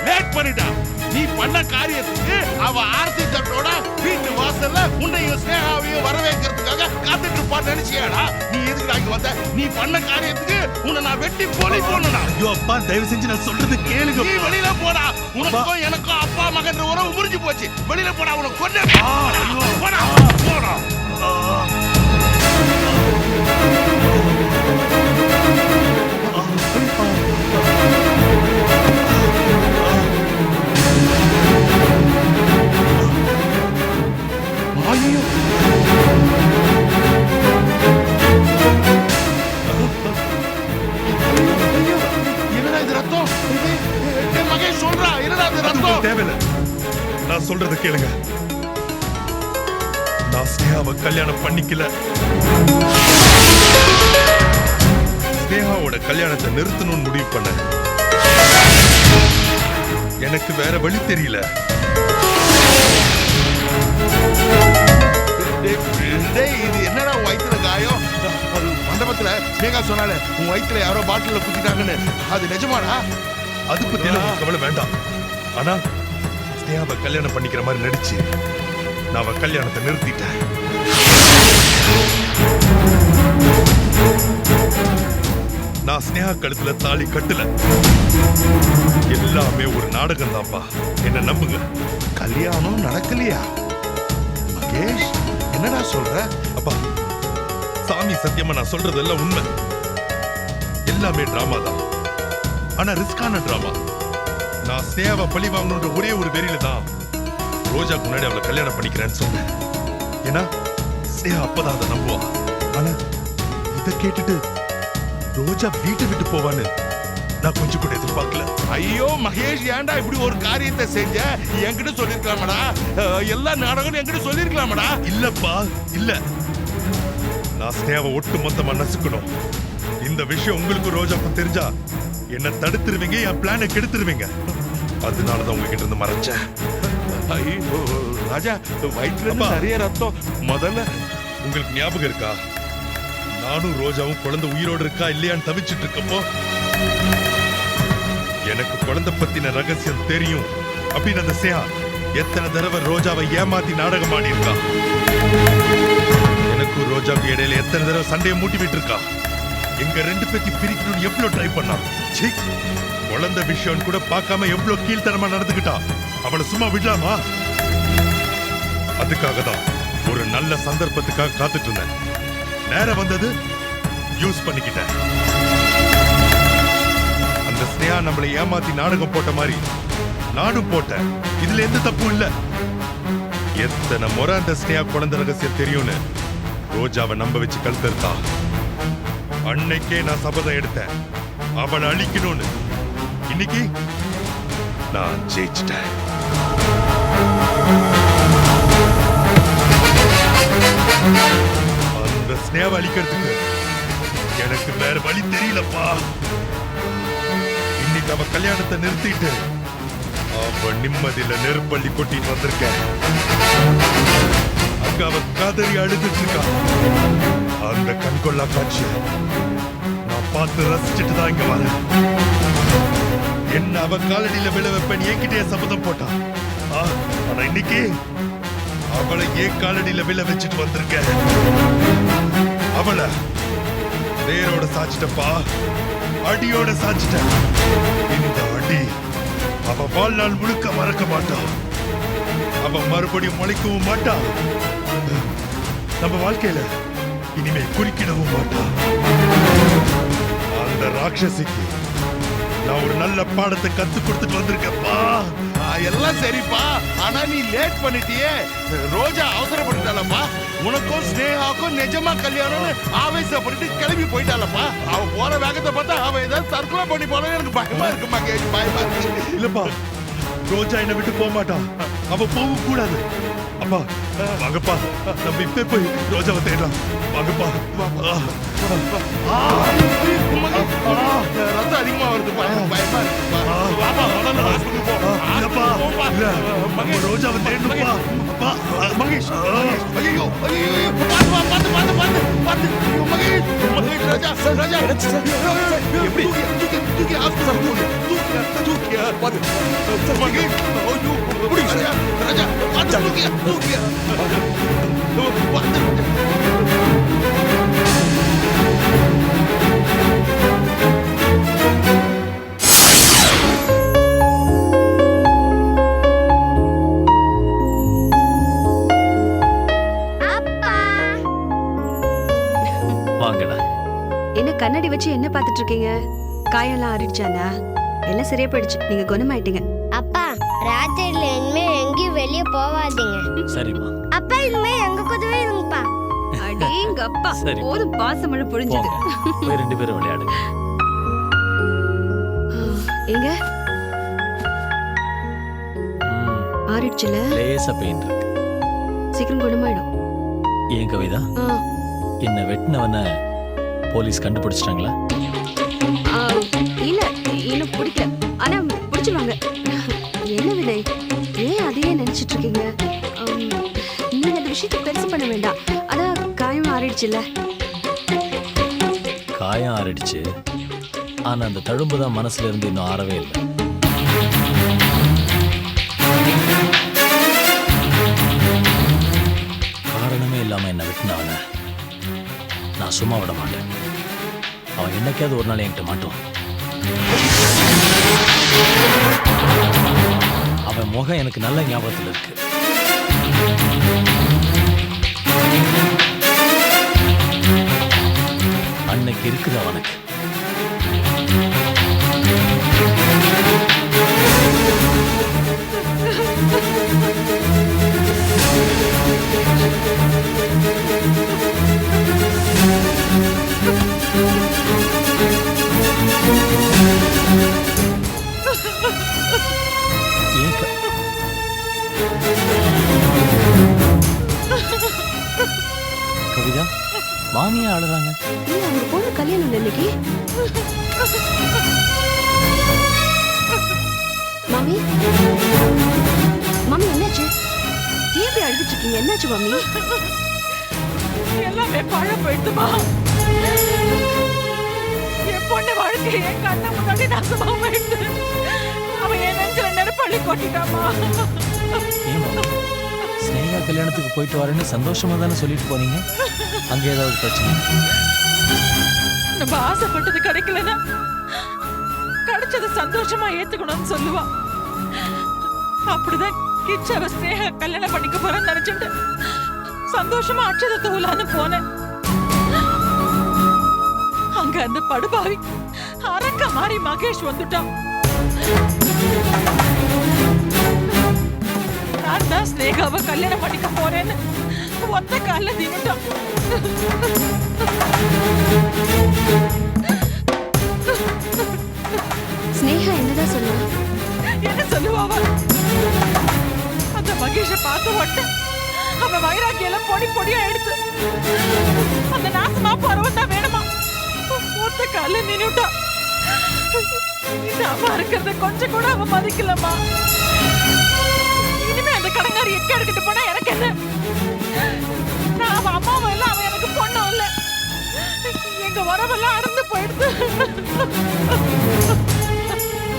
லேட் பண்ணிட்டா. நீ பண்ண காரியத்துக்கு அவ ஆர்த்தி தட்டோட வீட்டு வாசல்ல உன்னையும் ஸ்னேகாவையும் வரவேற்கிறதுக்காக காத்துட்டு இருப்பான்னு நினைச்சியாடா? நீ எதுக்குடா இங்க வந்த? நீ பண்ண காரியத்துக்கு உன்னை நான் வெட்டி போலி போடணும்டா. ஐயோ அப்பா, தயவு செஞ்சு நான் சொல்றது கேளுங்க. நீ வெளியில போடா. உனக்கும் எனக்கும் அப்பா மகன் உறவு முறிஞ்சு போச்சு. வெளியில போடா. உனக்கு கொண்டே போடா போடா. ஐயோ, என்னடா இது ரத்தம்? என் மகன் சொல்றா, என்னடா இது ரத்தம்? தேவையில்லை, நான் சொல்றத கேளுங்க. நான் ஸ்னேகாவை கல்யாணம் பண்ணிக்கல. ஸ்னேகாவோட கல்யாணத்தை நிறுத்தணும்னு முடிவு பண்ண. எனக்கு வேற வழி தெரியல. இது என்னடா வயிற்றுல காயம்? மண்டபத்துல ஸ்னேகா சொன்னாலே உன் வயிற்றுல யாரோ பாட்டில குத்திட்டாங்கன்னு, அது நிஜமாடா? அது பத்தி எல்லாம் கவலை வேண்டாம். ஆனா ஸ்னேகாவை கல்யாணம் பண்ணிக்கிற மாதிரி நடிச்சு நான் அவ கல்யாணத்தை நிறுத்திட்டேன். நான் ஸ்னேகா கழுத்துல தாலி கட்டல. எல்லாமே ஒரு நாடகம் தான்ப்பா, என்ன நம்புங்க. கல்யாணம் நடக்கலையா? மகேஷ், என்னடா சொல்ற? அப்பா, சாமி சத்தியமா நான் சொல்றதெல்லாம் உண்மை. எல்லாமே டிராமா தான், ஆனா ரிஸ்கான டிராமா. நான் ஸ்னேகாவை பழி வாங்கணுன்ற ஒரே ஒரு வெறியில தான் ரோஜாக்கு முன்னாடி அவளை கல்யாணம் பண்ணிக்கிறேன்னு சொன்னேன். ஏன்னா ஸ்னேகா அப்பதான் அதை நம்புவா. ஆனா இதை கேட்டுட்டு ரோஜா வீட்டை விட்டு போவான்னு நான் கொஞ்சம் கூட எதிர்பார்க்கல. ஐயோ மகேஷ், ஏன்டா இப்படி ஒரு காரியத்தை செஞ்ச? என்கிட்ட சொல்லிருக்கலாமடா. எல்லா நாடகம் என்கிட்ட சொல்லிருக்கலாமடா. இல்லப்பா, இல்ல. நான் ஸ்னேகாவை ஒட்டு மொத்தமா நசுக்கணும். இந்த விஷயம் உங்களுக்கு ரோஜாக்கும் தெரிஞ்சா என்ன தடுத்துருவீங்க, என் பிளானை கெடுத்துருவீங்க. அதனாலதான் உங்ககிட்ட இருந்து மறைச்சேன். ஐயோ ராஜா, வயிற்றுல இருந்து நிறைய ரத்தம். முதல்ல உங்களுக்கு ஞாபகம் இருக்கா, நானும் ரோஜாவும் குழந்தை உயிரோடு இருக்கா இல்லையான்னு தவிச்சிட்டு இருக்கப்போ எனக்கு குழந்தை பத்தின ரகசியம் தெரியும். அப்படின்னு அந்த ஸ்னேகா எத்தனை தடவை ரோஜாவை ஏமாத்தி நாடகம் ஆடி இருக்கா. எனக்கும் ரோஜாவுக்கு இடையில எத்தனை தடவை சண்டையை மூட்டி விட்டு இருக்கா. எங்க ரெண்டு பேர்த்தையும் பிரிக்கணும்னு எவ்வளவு ட்ரை பண்ணா. சீ, குழந்தை விஷயம் கூட பார்க்காம எவ்வளவு கீழ்த்தனமா நடந்துக்கிட்டா. அவளை சும்மா விடலாமா? அதுக்காக தான் ஒரு நல்ல சந்தர்ப்பத்துக்காக காத்துட்டு இருந்தேன். நேரம் வந்தது, யூஸ் பண்ணிக்கிட்டேன். அந்த ஸ்னேகா நம்மளை ஏமாத்தி நாடகம் போட்ட மாதிரி நானும் போட்டேன். இதுல எந்த தப்பும் இல்ல. எத்தனை முறை அந்த ஸ்னேகா குழந்தை ரகசியம் தெரியும்னு ரோஜாவை நம்ப வச்சு கழுத்தா. அன்னைக்கே நான் சபதம் எடுத்தேன், அவளை அழிக்கணும்னு. இன்னைக்கு நான் ஜெயிச்சிட்டேன். அந்த ஸ்னேகாவை அழிக்கிறதுக்கு எனக்கு வேற வழி தெரியலப்பா. இன்னைக்கு அவ கல்யாணத்தை நிறுத்திட்டு அவ நிம்மதியில நெருப்பள்ளி கொட்டிட்டு வந்திருக்கேன். அங்க அவ காதறி அழுதுட்டு இருக்கா. அந்த கண்கொள்ளா காட்சிய நான் பார்த்து ரசிச்சுட்டு தான் இங்க வரேன். என்ன அவ காலடியில விழ வைப்பேன் என்கிட்டயே சபதம் போட்டான். ஆனா இன்னைக்கு அவளை ஏன் காலடியில விழ வச்சுட்டு வந்திருக்கேன். அவளை வேரோட சாச்சிட்டப்பா, அடியோட சாச்சிட்ட. இந்த அடி அவ வாழ்நாள் முழுக்க மறக்க மாட்டான். அவ மறுபடியும் முளைக்கவும் மாட்டான். நம்ம வாழ்க்கையில இனிமே குறுக்கிடவும் மாட்டான். அந்த ராட்சசிக்கு நான் ஒரு நல்ல பாடத்தை கத்து கொடுத்துட்டு வந்திருக்கப்பா. எல்லாம் சரிப்பா, ஆனா நீ லேட் பண்ணிட்டியே. ரோஜா அவசரப்பட்டுட்டாலப்பா. உனக்கும் ஸ்னேகாவுக்கும் நிஜமா கல்யாணம்னு ஆவேசப்பட்டு கிளம்பி போயிட்டாலப்பா. அவ போற வேகத்தை பார்த்தா அவ ஏதாவது தற்கொலை பண்ணி போனா எனக்கு பயமா இருக்கு மகேஷ், பயமா இருக்கு. இல்லப்பா, ரோஜா என்னை விட்டு போக மாட்டான். அவ போக கூடாது. அப்பா வாங்கப்பா, நம்ம இப்ப போய் ரோஜாவை தேடலாம். வாங்கப்பா. ரத்தம் அதிகமா வருது, பயமா இருக்குப்பா. நம்ம ரோஜாவை தேடணும்ப்பா. மகேஷ், ஐயோ ஐயோ, பாத்து பாத்து பாத்து பாத்து. மகேஷ், மகேஷ், ராஜா ராஜா எப்படி தூக்கி ஹாஸ்பிடல் தூக்கி பாத்து. மகேஷ், ஐயோ ராஜா ராஜா பாத்து தூக்கி பாத்து. என்ன கண்ணாடி வச்சு என்ன பாத்துட்டு இருக்கீங்க? காயெல்லாம் ஆறிடுச்சானா? எல்லாம் சரியா போயிடுச்சு, நீங்க குணமாயிட்டீங்க. அப்பா, ராத்திரில இனிமே எங்கேயும் வெளியே போவாதீங்க. சரிம்மா. அப்பா, இனிமே எங்க கூடவே இருங்கப்பா. அடேங்க அப்பா, சரி. போதும் பாசமழை பொழிஞ்சது. போய் 2 பேரும் விளையாடுங்க. எங்க ம், ஆறிடுச்சுல? லேசா பெயின் இருக்கு. சீக்கிரம் குணமாயிடும். ஏன் கவிதா, ஆ, என்ன வெட்டினவன போலீஸ் கண்டுபிடிச்சிட்டாங்களா? ஆ, இல்ல இன்னும் பிடிக்கல, ஆனா பிடிச்சிருவாங்க. என்ன வினய், ஏன் அதையே நினைச்சிட்டு இருக்கீங்க? நீங்க அந்த விஷயத்தை பெருசு பண்ண வேண்டாம். அதான் காயம் ஆறிடுச்சுல. காயம் ஆறிடுச்சு, ஆனா அந்த தழும்பு தான் மனசுல இருந்து இன்னும் ஆறவே இல்லை. காரணமே இல்லாம என்ன வெட்டினவன நான் சும்மா விட மாட்டேன். அவன் என்னைக்காவது ஒரு நாள் என்கிட்ட மாட்டுவான். அவன் முகம் எனக்கு நல்ல ஞாபகத்தில் இருக்கு. அன்னைக்கு இருக்குது அவனுக்கு. கவிதா, மாமியா அழுறாங்க. ஏன் அவங்க பொண்ணு கல்யாணம் இன்னைக்கு? மாமி, மாமி என்னாச்சு? ஏன் இப்படி அழுதுட்டு இருக்கீங்க? என்னாச்சு மாமி? எல்லாமே பழம் போயிடுமா? என் பொண்ணு வாழ்க்கை என் கண்ண முன்னாடி நாசமா போயிடுது. அவன் என் நெஞ்சில நெருப்பள்ளி ஓட்டிட்டாமா. ஏன் மாமா ஸ்னேகா கல்யாணத்துக்கு போயிட்டு வரேன்னு சந்தோஷமா தானே சொல்லிட்டு போனீங்க? அங்க ஏதாவது பிரச்சனை? நம்ம ஆசைப்பட்டது கிடைக்கலன்னா கிடைச்சது சந்தோஷமா ஏத்துக்கணும்னு சொல்லுவா. அப்படிதான் கிச்சாவ ஸ்னேகா கல்யாணம் பண்ணிக்க போறேன்னு நினைச்சுட்டு சந்தோஷமா அட்சத தூளான்னு போனேன். அங்க அந்த படுபாவி அரக்க மாறி மகேஷ் வந்துட்டான். நான் தான் ஸ்னேகாவை கல்யாணம் பண்ணிக்க போறேன்னு ஒத்த காலில் நின்னுட்டான். ஸ்னேகா என்னதான் சொல்லுவா? என்ன சொல்லுவாவ? அந்த மகேஷ பார்த்த உடனே அவன் வைராக்கியெல்லாம் பொடி பொடியா எடுத்து அந்த நாசமா பருவம் தான் வேணுமா ஒத்த கால நின்னுட்டா. இந்த அம்மா இருக்கிறத கொஞ்சம் கூட அவன் மதிக்கலம்மா. இனிமே அந்த கடங்காரி எக்க எடுக்கிட்டு போனா எனக்கு என்ன? நான் அவன் அம்மாவும் இல்ல, அவன் எனக்கு பொண்ணும் இல்ல. எங்க உறவெல்லாம் அடர்ந்து போயிடுது.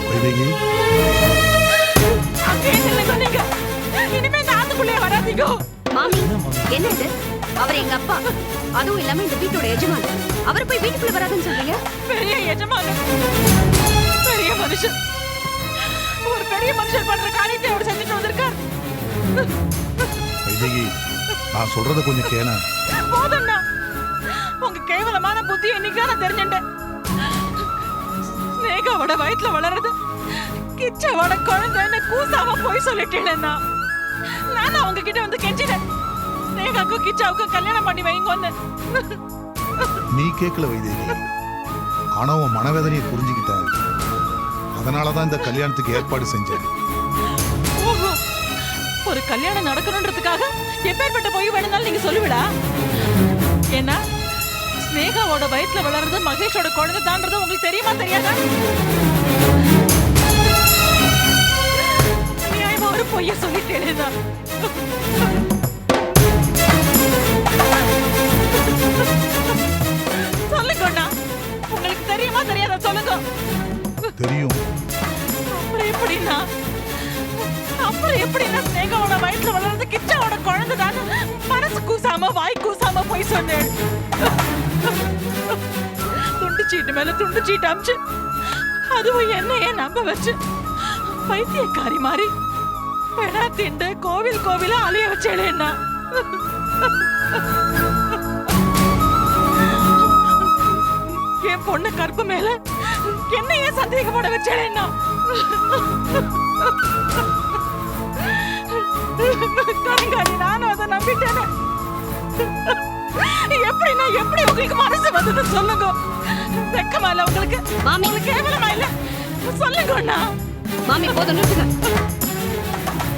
வைதேகி, அங்கே நில்லுங்க நீங்க. இனிமே இந்த ஆத்துக்குள்ளே வராதீங்க. மாமி என்ன இது? அவர் எங்க அப்பா, அதுவும் இல்லாம இந்த வீட்டோட எஜமான். அவர் போய் வீட்டுக்குள்ள வராதுன்னு சொல்றீங்க? பெரிய எஜமானன், பெரிய மனுஷன், ஒரு பெரிய மனுஷன் பண்ற காரியத்தை அவர் செஞ்சுட்டு வந்திருக்கார். வைதேகி, நான் சொல்றத கொஞ்சம் கேள. போதும்னா உங்க கேவலமான புத்தி என்னைக்கு நான் தெரிஞ்சுட்டேன். ஸ்னேகாவோட வயிற்றுல வளருது கிச்சாவோட குழந்தைன்னு கூசாம போய் சொல்லிட்டேன்னா நான் அவங்க கிட்ட வந்து கெஞ்சினேன். ஸ்னேகாவுக்கும் கிச்சாவுக்கும் கல்யாணம் பண்ணி வைங்கன்னு. நீ கேட்கல வைதேகி, ஆனா உன் மனவேதனையை புரிஞ்சுக்கிட்டேன். அதனாலதான் இந்த கல்யாணத்துக்கு ஏற்பாடு செஞ்சேன். ஓஹோ, ஒரு கல்யாணம் நடக்கணும்ன்றதுக்காக எப்பேற்பட்ட போய் வேணும்னாலும் நீங்க சொல்லுவிடா. ஏன்னா ஸ்னேகாவோட வயிற்றுல வளர்றது மகேஷோட குழந்தை தான்றது உங்களுக்கு தெரியுமா தெரியாதா? நியாயமா ஒரு பொய்ய சொல்லிட்டேனேதா. சொல்லுங்க அண்ணா, உங்களுக்கு தெரியுமா தெரியாதா சொல்லுங்க. தெரியும். அப்புறம் எப்படின்னா ஸ்னேகாவோட வயிற்றுல வளர்றது கிச்சாவோட குழந்தை தானே மனசு கூசாம வாய் கூசாம போய் சொன்னேன். துண்டு சீட்டு மேல துண்டு சீட்டு அமிச்சு அதுவும் என்னையே நம்ப வச்சு பைத்தியக்காரி மாதிரி பெணா திண்டு கோவில் கோவிலா அலைய வச்சேன்னா என் பொண்ணு கற்பு மேல என்னையே சந்தேகப்பட வச்சேன்னா கருங்காரி நானும் அதை நம்பிட்டேன். எப்படி உங்களுக்கு மனசு வந்தது சொல்லுங்க. வெக்கமா இல்ல உங்களுக்கு? மாமி கேவலமா இல்ல சொல்லுங்க அண்ணா. மாமி போதும் நிறுத்துங்க.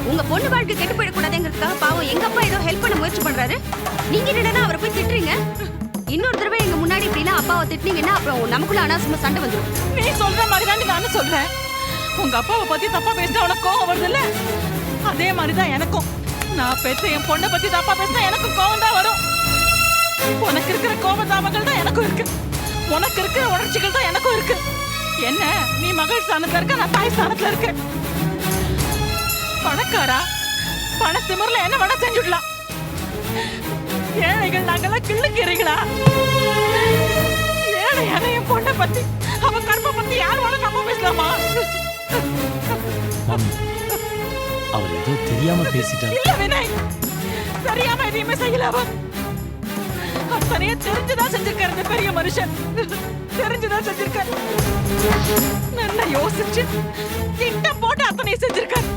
உங்க பொண்ணு வாழ்க்கை கெட்டு போயிடக்கூடாதுங்கிறதுக்காக பாவம் எங்க அப்பா ஏதோ ஹெல்ப் பண்ண முயற்சி பண்றாரு. நீங்க என்னடா அவரை போய் திட்டுறீங்க? இன்னொரு தடவை எங்க முன்னாடி இப்படிலாம் அப்பாவை திட்டினீங்கன்னா அப்புறம் நமக்குள்ள அனாவசியமா சண்டை வந்துடும். நீ சொல்ற மாதிரி தான் நானும் சொல்றேன். உங்க அப்பாவை பத்தி தப்பா பேசினா அவனுக்கு கோவம் வருது இல்ல, அதே மாதிரிதான் எனக்கும். நான் பெற்ற என் பொண்ணை பத்தி தப்பா பேசினா எனக்கும் கோவம் தான் வரும். உனக்கு இருக்கிற கோபதாபங்கள் தான் எனக்கும் இருக்கு, உனக்கு இருக்கிற உணர்ச்சிகள் தான் எனக்கும் இருக்கு. என்ன நீ மகள் ஸ்தானத்துல இருக்க, நான் தாய் ஸ்தானத்துல இருக்கு. பணக்காரா பண திமிர்ல என்ன வேணா செஞ்சுடலாம். ஏழைகள் நாங்கெல்லாம் கிள்ளுக்கிறீங்களா? ஏழையான என் பொண்ணை பத்தி அவ கற்பை பத்தி யார் வேணா நம்ம பேசலாமா? மாமி அவர் ஏதோ தெரியாம பேசிட்டார். இல்ல வினய், தெரியாம எதையுமே செய்யல. அவ அத்தனையே தெரிஞ்சுதான் செஞ்சிருக்காரு இந்த பெரிய மனுஷன். தெரிஞ்சுதான் செஞ்சிருக்காரு. நல்லா யோசிச்சு திட்டம் போட்டு அத்தனையும் செஞ்சிருக்காரு.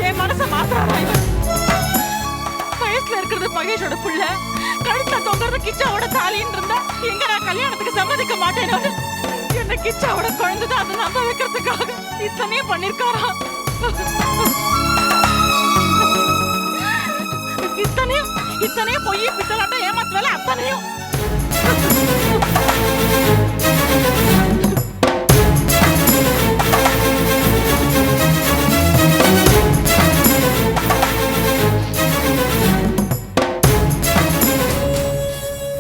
என் மனச மாத்தாரா இவன்? வயசுல இருக்கிறது மகேஷோட புள்ள, கழுத்துல தொங்குறது கிச்சாவோட தாலின்னு இருந்தா எங்க நான் கல்யாணத்துக்கு சம்மதிக்க மாட்டேன்னு என்ன கிச்சாவோட குழந்தைதான் அதை நம்ப வைக்கிறதுக்காக இத்தனையும் பண்ணிருக்காரா? இத்தனையும் பொய் பித்தலாட்டம் ஏமாத்து வேலை அத்தனையும்.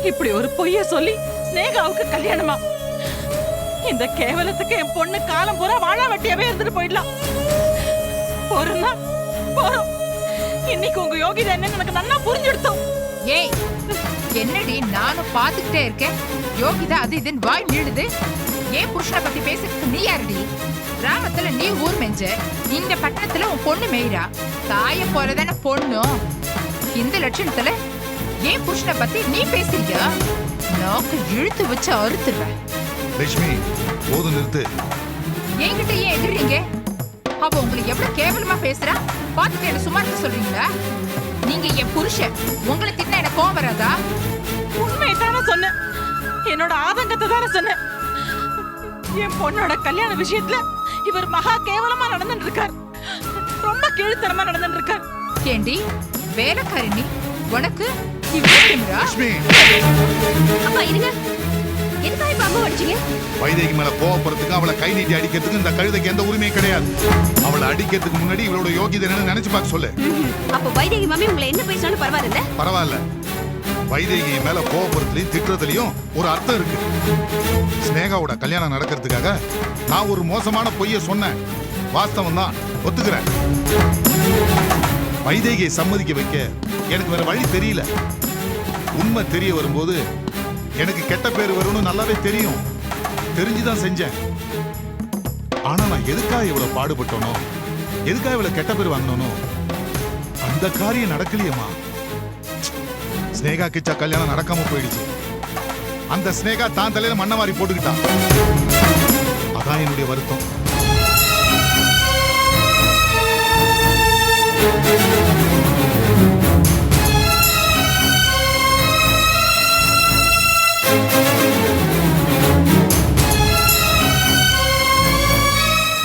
இப்படி ஒரு பொய்ய சொல்லி ஸ்னேகாவுக்கு கல்யாணமா? இந்த கேவலத்துக்கு என் பொண்ணு காலம் பூரா வாழா வெட்டியாவே இருந்துட்டு போயிடலாம். போறோம்னா போறோம். இன்னைக்கு உங்க யோகிதை என்னன்னு எனக்கு நல்லா புரிஞ்சுடுத்தோம். ஏய் என்னடி நானும் பாத்துக்கிட்டே இருக்கேன். யோகிதா அது இதுன்னு வாய் நீளுது. ஏன் புருஷனை பத்தி பேசுறதுக்கு நீ யாருடி? கிராமத்துல நீ ஊர் மெஞ்ச, இந்த பட்டணத்துல உன் பொண்ணு மேய்றா. தாய போலதானே பொண்ணும். இந்த லட்சணத்துல ஏன் புருஷனை பத்தி நீ பேசுறியா? நாக்கு இழுத்து வச்சு அறுத்துருவேன். லட்சுமி போதும் நிறுத்து. என்கிட்ட ஏன் எதிர்றீங்க? அவ உங்களுக்கு எவ்வளவு கேவலமா பேசுறா பாத்துட்டு என்ன சும்மா இருக்க சொல்றீங்களா? நீங்க என் புருஷன், உங்களை திட்டினா எனக்கு கோவம் வராதா? உண்மையை தானே சொன்னேன். என்னோட ஆதங்கத்தை தானே சொன்னேன். என் பொண்ணோட கல்யாண விஷயத்துல இவர் மகா கேவலமா நடந்துட்டு இருக்கார். ரொம்ப கீழ்த்தரமா நடந்துட்டு இருக்கார். ஏண்டி வேலைக்காரி நீ, உனக்கு இவ்வளவு திமிரா? லட்சுமி அப்பா இருங்க, எதுக்காக இப்ப அம்மா அடிச்சீங்க? வைதேகி மேல கோவப்படுறதுக்கு, அவளை கை நீட்டி அடிக்கிறதுக்கு இந்த கழுதைக்கு எந்த உரிமையும் கிடையாது. அவளை அடிக்கிறதுக்கு முன்னாடி இவளோட யோகிதை என்னன்னு நினைச்சு பார்க்க சொல்லு. அப்ப வைதேகி மாமி உங்களை என்ன பேசினாலும் பரவாயில்ல? பரவாயில்ல. வைதேகி மேல கோவப்படுறதுலயும் திட்டுறதுலயும் ஒரு அர்த்தம் இருக்கு. ஸ்னேகாவோட கல்யாணம் நடக்கிறதுக்காக நான் ஒரு மோசமான பொய்ய சொன்னேன். வாஸ்தவம் தான், ஒத்துக்கிறேன். வைதேகியை சம்மதிக்க வைக்க எனக்கு வேற வழி தெரியல. உண்மை தெரிய வரும்போது எனக்கு கெட்ட பேர் வரும்னு நல்லாவே தெரியும். தெரிஞ்சுதான் செஞ்சேன். ஆனா நான் எதுக்காக இவ்வளவு பாடுபட்டனோ, எதுக்காக இவ்வளவு கெட்ட பேர் வாங்கணும், அந்த காரியம் நடக்கலையேமா. ஸ்னேகா கிச்சா கல்யாணம் நடக்காம போயிடுச்சு. அந்த ஸ்னேகா தான் தலையில மண்ணை மாறி போட்டுக்கிட்டான். அதான் என்னுடைய வருத்தம்.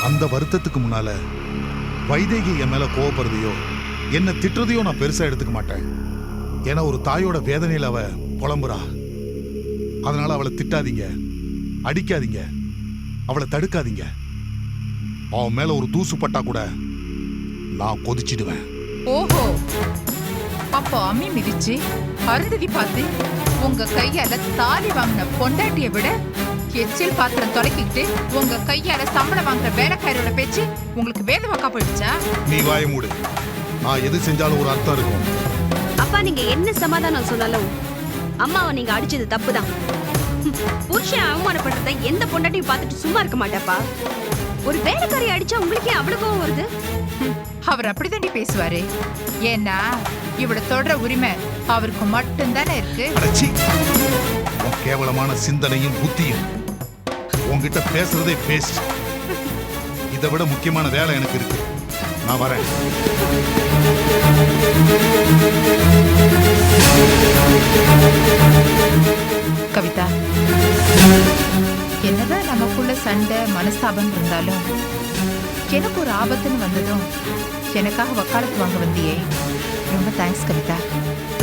அந்த வருத்தத்துக்கு முன்னால வைதேகி என் மேல கோவப்படுறதையோ என்ன திட்டுறதையோ நான் பெருசா எடுத்துக்க மாட்டேன். ஏன்னா ஒரு தாயோட வேதனையில அவ புலம்புறா. அதனால அவளை திட்டாதீங்க, அடிக்காதீங்க, அவளை தடுக்காதீங்க. அவன் மேல ஒரு தூசு பட்டா கூட நான் கொதிச்சிடுவேன். ஓஹோ, அப்போ அம்மி மிதிச்சு அருந்ததி பார்த்து உங்க கையால தாலி வாங்கின பொண்டாட்டிய விட எச்சில் பாத்திரம் தொலைக்கிட்டு உங்க கையால சம்பளம் வாங்குற வேலைக்காரியோட பேச்சு உங்களுக்கு வேத வாக்கா போயிடுச்சா? நீ வாய மூடு. நான் எது செஞ்சாலும் ஒரு அர்த்தம் இருக்கும். அப்பா நீங்க என்ன சமாதானம் சொன்னாலும் அம்மாவை நீங்க அடிச்சது தப்புதான். புருஷன் அவமானப்படுறத எந்த பொண்டாட்டியும் பார்த்துட்டு சும்மா இருக்க மாட்டாப்பா. ஒரு வேலைக்காரி அடிச்சா உங்களுக்கே அவ்வளவு கோவம் வருது? அவர் அப்படிதாண்டி பேசுவாரு. ஏன்னா இவட தொடர உரிமை அவருக்கு மட்டும்தானே இருக்கு. அடச்சி, உன் கேவலமான சிந்தனையும் புத்தியும். உன்கிட்ட பேசுறதே பேஸ்ட். இதை விட முக்கியமான வேலை எனக்கு இருக்கு. நான் வரேன். கவிதா, என்னதான் நமக்குள்ள சண்டை மனஸ்தாபம் இருந்தாலும் எனக்கு ஒரு ஆபத்துன்னு வந்ததும் எனக்காக வக்காலத்து வாங்க வந்தியே, ரொம்ப தேங்க்ஸ் கவிதா.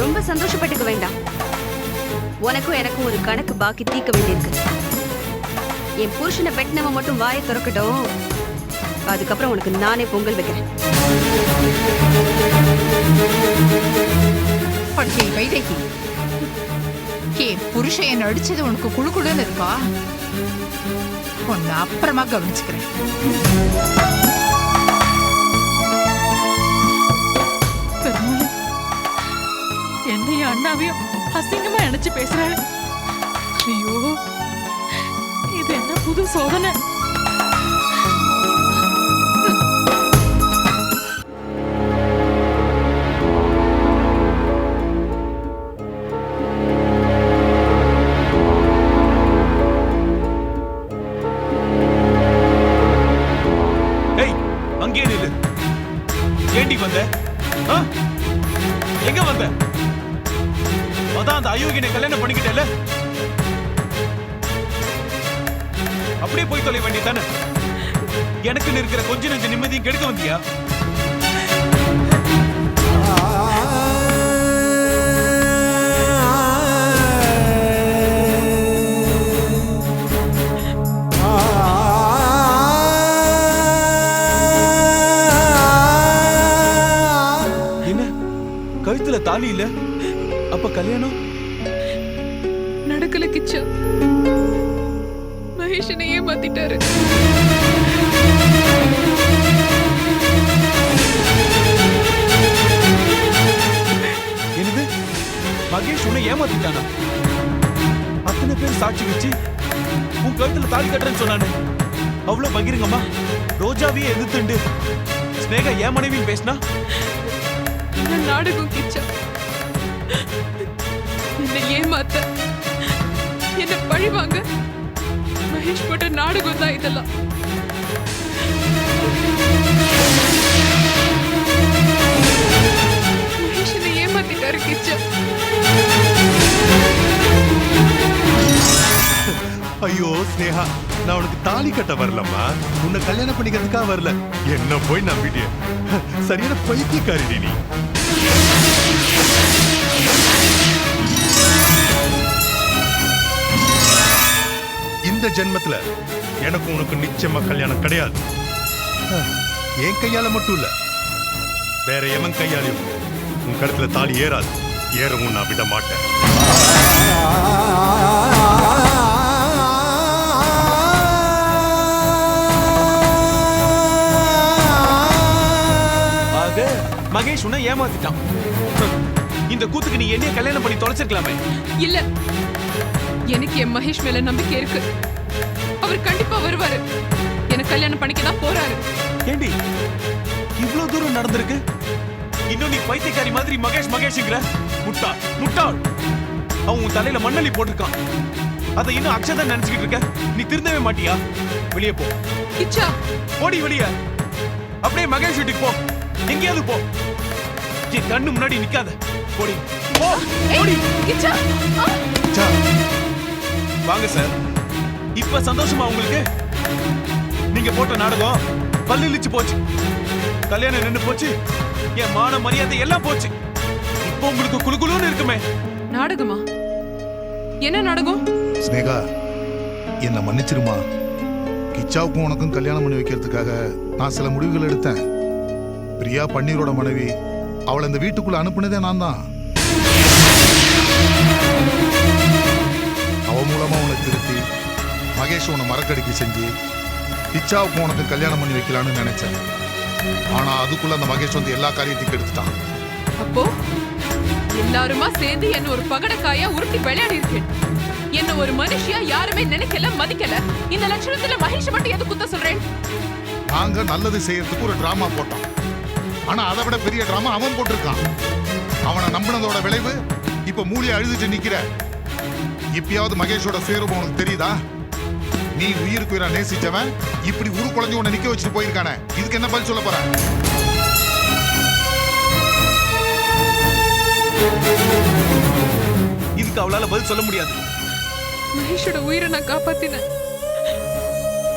ரொம்ப சந்தோஷப்பட்டுக்க வேண்டாம். உனக்கும் எனக்கும் ஒரு கணக்கு பாக்கி தீர்க்க வேண்டியிருக்கு. என் புருஷனை பெட்டினவன் மட்டும் வாயை திறக்கட்டும். அதுக்கப்புறம் உனக்கு நானே பொங்கல் வைக்கிறேன். வைதேகி, என் புருஷன் என்ன அடிச்சது உனக்கு குழு குழுன்னு இருக்கா? உன்னை அப்புறமா கவனிச்சுக்கிறேன். என்னையும் அண்ணாவையும் அசிங்கமா நினைச்சு பேசுறாள். ஐயோ, இது என்ன புது சோதனை? அங்கே நில்லு. ஏண்டி வந்த? எங்க வந்த? அதான் அந்த அயோக்கியனை கல்யாணம் பண்ணிக்கிட்டேல, அப்படியே போய் தொலை வேண்டியதானே. எனக்கு இருக்கிற கொஞ்ச நெஞ்ச நிம்மதியும் கெடுக்க வந்தியா? கழுத்துல தாலி இல்ல, அப்ப கல்யாணம் நடக்கல கிச்சா. மகேஷனை ஏமாத்திட்டாரு. என்னது மகேஷ் உன்னை ஏமாத்திட்டானா? அத்தனை பேர் சாட்சி வச்சு உன் கழுத்துல தாலி கட்டுறேன்னு சொன்னானே, அவ்வளவு பகிருங்கம்மா. ரோஜாவையே எதிர்த்துண்டு ஸ்னேகா ஏன் மனைவின்னு பேசினா? நாடகம் கிச்சா, என்னை ஏமாத்த, என்ன பழி வாங்க மகேஷ் போட்ட நாடகம் தான் இதெல்லாம். மகேஷ் என்னை ஏமாத்திட்டாரு கிச்சா. ஐயோ ஸ்னேகா, நான் உனக்கு தாலி கட்ட வரலம்மா, உன்னை கல்யாணம் பண்ணிக்கிறதுக்காக வரல. என்ன போய் நம்பிட்டிய? சரியான பைத்தியக்காரி நீ. இந்த ஜென்மத்துல எனக்கு உனக்கு நிச்சயமா கல்யாணம் கிடையாது. என் கையால மட்டும் இல்ல, வேற எவன் கையாலையும் உன் கழுத்துல தாலி ஏறாது. ஏறவும் நான் விட மாட்டேன். மகேஷ் உன்னை ஏமாத்திட்டான். இந்த கூத்துக்கு நீ என்னைய கல்யாணம் பண்ணி தொலைச்சிருக்கலாமே. இல்ல, எனக்கு என் மகேஷ் மேல நம்பிக்கை இருக்கு. அவர் கண்டிப்பா வருவாரு. எனக்கு கல்யாணம் பண்ணிக்க தான் போறாரு. ஏண்டி இவ்வளவு தூரம் நடந்திருக்கு, இன்னும் நீ பைத்தியக்காரி மாதிரி மகேஷ் மகேஷ்ங்கிற? முட்டாள் முட்டாள். அவன் உன் தலையில மண்ணள்ளி போட்டிருக்கான். அதை இன்னும் அக்ஷதான் நினைச்சுக்கிட்டு இருக்க. நீ திருந்தவே மாட்டியா? வெளியே போ. கிச்சா, ஓடி வெளியே. அப்படியே மகேஷ் வீட்டுக்கு போ. எங்கேயாவது போ. என் கண்ணு முன்னாடி நிக்காத. போடி போ. ஓடி. கிச்சா, வாங்க சார். இப்ப சந்தோஷமா உங்களுக்கு? நீங்க போட்ட நாடகம் பல்லிழிச்சு போச்சு. கல்யாணம் நின்னு போச்சு. என் மான மரியாதை எல்லாம் போச்சு. இப்போ உங்களுக்கு குளுகுளுன்னு இருக்குமே. நாடகமா? என்ன நாடகம்? ஸ்னேகா, என்ன மன்னிச்சிருமா. கிச்சாவுக்கும் உனக்கும் கல்யாணம் பண்ணி வைக்கிறதுக்காக நான் சில முடிவுகள் எடுத்தேன். பிரியா பன்னீரோட மனைவி. அவளை இந்த வீட்டுக்குள்ள அனுப்புனதே நான் தான். அவ மூலமா உன்னை திருத்தி மகேஷ் உன்னை மரக்கடிக்கு செஞ்சு கிச்சாவுக்கும் உனக்கு கல்யாணம் பண்ணி வைக்கலான்னு நினைச்சேன். ஆனா அதுக்குள்ள அந்த மகேஷ் வந்து எல்லா காரியத்தையும் கெடுத்துட்டான். அப்போ எல்லாருமா சேர்ந்து என்ன ஒரு பகடக்காயா உருட்டி விளையாடி இருக்கேன். என்ன ஒரு மனுஷியா யாருமே நினைக்கல, மதிக்கல. இந்த லட்சணத்துல மகேஷ் மட்டும் எது குத்த சொல்றேன்? நாங்க நல்லது செய்யறதுக்கு ஒரு டிராமா போட்டோம். ஆனா அதை விட பெரிய டிராமா அவன் போட்டிருக்கான். அவனை நம்பினதோட விளைவு இப்ப மூலியை அழுதுட்டு நிக்கிற. இப்பயாவது மகேஷோட சுயரூபம் உனக்கு தெரியுதா? நீ உயிருக்கு உயிரா நேசிச்சவன் இப்படி உரு குழந்தை உன்னை நிக்க வச்சுட்டு போயிருக்கானே, இதுக்கு என்ன பதில் சொல்ல போற? இதுக்கு அவளால பதில் சொல்ல முடியாது. மகேஷோட உயிரை நான் காப்பாத்தினேன்.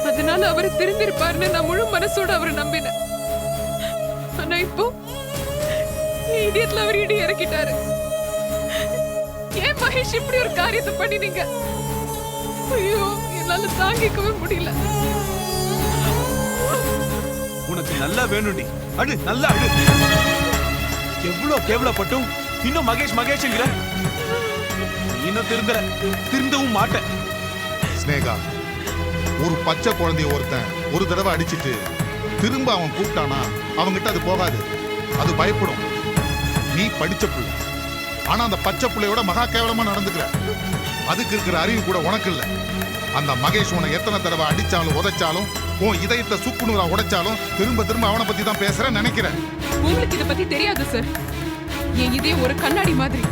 அதனால அவர் திருந்திருப்பாருன்னு நான் முழு மனசோட அவரை நம்பினேன். ஆனா இப்போ இடியட்ல அவர் இடி இறக்கிட்டாரு. ஏன் மகேஷ் இப்படி ஒரு காரியத்தை பண்ணினீங்க? ஐயோ, என்னால தாங்கிக்கவே முடியல. உனக்கு நல்லா வேணும்டி. அடு, நல்லா அடு. எவ்வளவு கேவலப்பட்டும் இன்னும் மகேஷ் மகேஷ்ங்கிற. இன்னும் திருந்தவும் மாட்டேன். ஸ்னேகா, ஒரு பச்சை குழந்தைய ஒருத்தன் ஒரு தடவை அடிச்சிட்டு திரும்ப அவன் கூப்பிட்டானா அவன்கிட்ட அது போகாது. அது பயப்படும். நீ படிச்ச புள்ள, ஆனா அந்த பச்சை புள்ளையோட மகா கேவலமா நடந்துக்கிற. அதுக்கு இருக்கிற அறிவு கூட உனக்கு இல்ல. அந்த மகேஷ் உன்னை எத்தனை தடவை அடிச்சாலும் உதைச்சாலும் உன் இதயத்தை சுக்குநூறா உடைச்சாலும் திரும்ப திரும்ப அவனை பத்தி தான் பேசுறேன் நினைக்கிறேன். உங்களுக்கு இதை பத்தி தெரியாது சார். என் இதே ஒரு கண்ணாடி மாதிரி.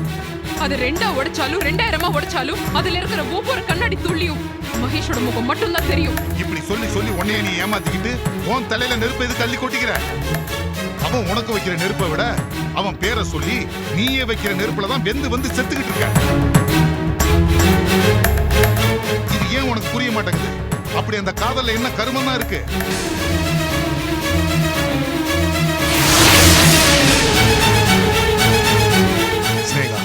அது 2ஆ உடைச்சாலும் 2000ஆ உடைச்சாலும் அதுல இருக்கிற ஒவ்வொரு கண்ணாடி துள்ளியும் மகேஷோட முகம் மட்டும் தான் தெரியும். இப்படி சொல்லி சொல்லி உன்னைய நீ ஏமாத்திக்கிட்டு உன் தலையில நெருப்பை எது தள்ளி கொட்டிக்கிற? அவன் உனக்கு வைக்கிற நெருப்பை விட அவன் பேரை சொல்லி நீயே வைக்கிற நெருப்புல தான் வெந்து வந்து செத்துக்கிட்டு இருக்க. இது ஏன் உனக்கு புரிய மாட்டேங்குது? அப்படி அந்த காதல்ல என்ன கருமம் தான் இருக்கு? ஸ்னேகா,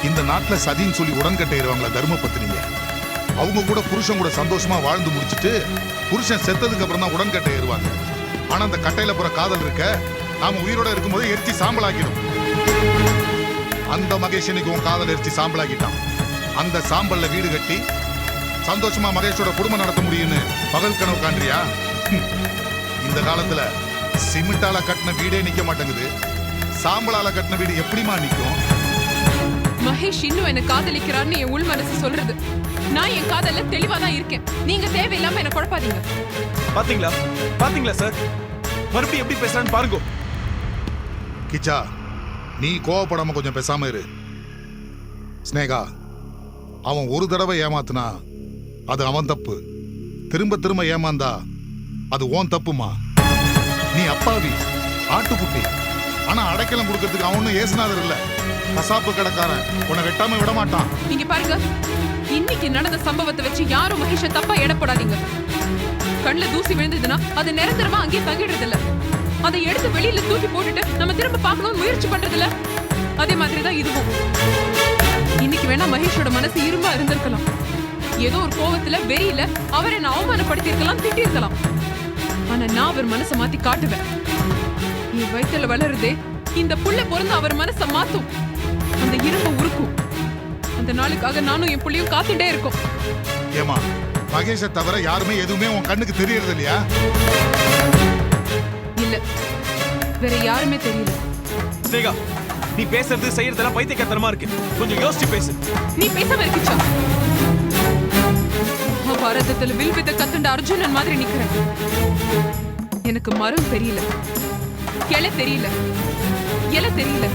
இந்த நாட்டுல சதின்னு சொல்லி உடன்கட்டையிருவாங்களா தர்ம பத்தினிங்க. அவங்க கூட புருஷன் கூட சந்தோஷமா வாழ்ந்து முடிச்சிட்டு புருஷன் செத்ததுக்கு அப்புறம் தான் உடன்கட்டை ஏறுவாங்க. ஆனா அந்த கட்டையில போற காதல் இருக்க நாம உயிரோட இருக்கும்போது எரிச்சி சாம்பலாக்கிடும். அந்த மகேஷ் இன்னைக்கு உன் காதல் எரிச்சி சாம்பலாக்கிட்டான். அந்த சாம்பல்ல வீடு கட்டி சந்தோஷமா மகேஷோட குடும்பம் நடத்த முடியும்னு பகல் கனவு காண்றியா? இந்த காலத்துல சிமெண்டால கட்டின வீடே நிக்க மாட்டேங்குது. சாம்பலால கட்டின வீடு எப்படிமா நிக்கும்? மகேஷ் இன்னும் என்ன காதலிக்கிறான்னு என் உள் மனசு சொல்றது. நான் என் காதல்ல தெளிவா தான் இருக்கேன். நீங்க தேவையில்லாம என்ன குழப்பாதீங்க. பாத்தீங்களா பாத்தீங்களா சார், மறுபடியும் எப்படி பேசுறான்னு பாருங்க. கிச்சா, நீ கோவப்படாம கொஞ்சம் பேசாம இரு. ஸ்னேகா, அவன் ஒரு தடவை ஏமாத்துனா அது அவன் தப்பு. திரும்ப திரும்ப ஏமாந்தா அது ஓன் தப்புமா. நீ அப்பாவி, ஆட்டுக்குட்டி. ஆனா அடைக்கலம் கொடுக்கறதுக்கு அவனும் ஏசுநாதர் இல்ல, கசாப்பு கடைக்காரன். உன்னை வெட்டாம விட மாட்டான். நீங்க பாருங்க, இன்னைக்கு நடந்த சம்பவத்தை வச்சு யாரும் மகேஷ தப்பா எடை போடாதீங்க. கண்ணுல தூசி விழுந்ததுன்னா அது நிரந்தரமா அங்கேயே தங்கிடுறது இல்ல. அதை எடுத்து வெளியில தூக்கி போட்டுட்டு நம்ம திரும்ப பார்க்கணும்னு முயற்சி பண்றது இல்ல. அதே மாதிரிதான் இதுவும். இன்னைக்கு வேணா மகேஷோட மனசு இரும்பா இருந்திருக்கலாம். ஏதோ ஒரு கோவத்துல வெறியில அவரை என்ன அவமானப்படுத்தி இருக்கலாம், திட்டி இருக்கலாம். ஆனா நான் அவர் மனசை மாத்தி காட்டுவேன். என் வயித்துல வளருதே இந்த புள்ள பிறந்து அவர் மனசை மாத்தும், அந்த இரும்பு உருக்கும். அந்த நாளுக்காக நானும் என் புள்ளையும் காத்துட்டே இருக்கோம். ஏமா, மகேஷை தவிர யாருமே எதுவுமே உன் கண்ணுக்கு தெரியறது இல்லையா? இல்ல, வேற யாருமே தெரியல. ஸ்னேகா, நீ பேசுறது செய்யறதெல்லாம் பைத்தியக்காரத்தனமா இருக்கு. கொஞ்சம் யோசிச்சு பேசு. நீ பேசாம இருக்கிச்சா? மகாபாரதத்துல வில் வித்த கத்துண்ட அர்ஜுனன் மாதிரி நிக்கிறேன். எனக்கு மரம் தெரியல, கிளை தெரியல, இலை தெரியல,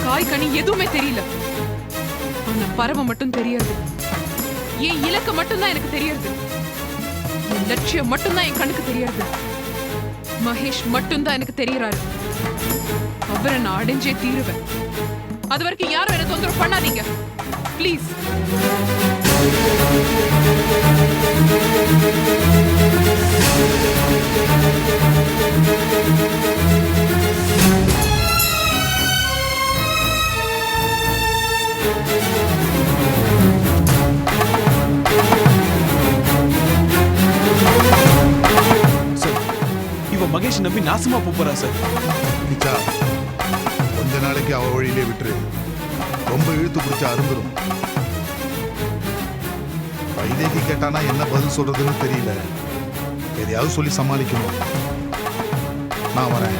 காய் கனி எதுவுமே தெரியல. ஆனா பறவை மட்டும் தெரியாது. என் இலக்கு மட்டும்தான் எனக்கு தெரியாது. என் லட்சியம் மட்டும்தான் என் கண்ணுக்கு தெரியாது. மகேஷ் மட்டும்தான் எனக்கு தெரியறாரு. அவரை நான் அடைஞ்சே தீருவேன். அது வரைக்கும் யாரும் என்ன தொந்தரவு பண்ணாதீங்க ப்ளீஸ். இவன் மகேஷ் நம்பி நாசமா போறா சார். கிச்சா, கொஞ்ச நாளைக்கு அவ வழியிலே விட்டுரு. ரொம்ப இழுத்து பிடிச்ச அருந்துரும். வைதேகி கேட்டானா என்ன பதில் சொல்றதுன்னு தெரியல. எதையாவது சொல்லி சமாளிக்கணும். நான் வரேன்.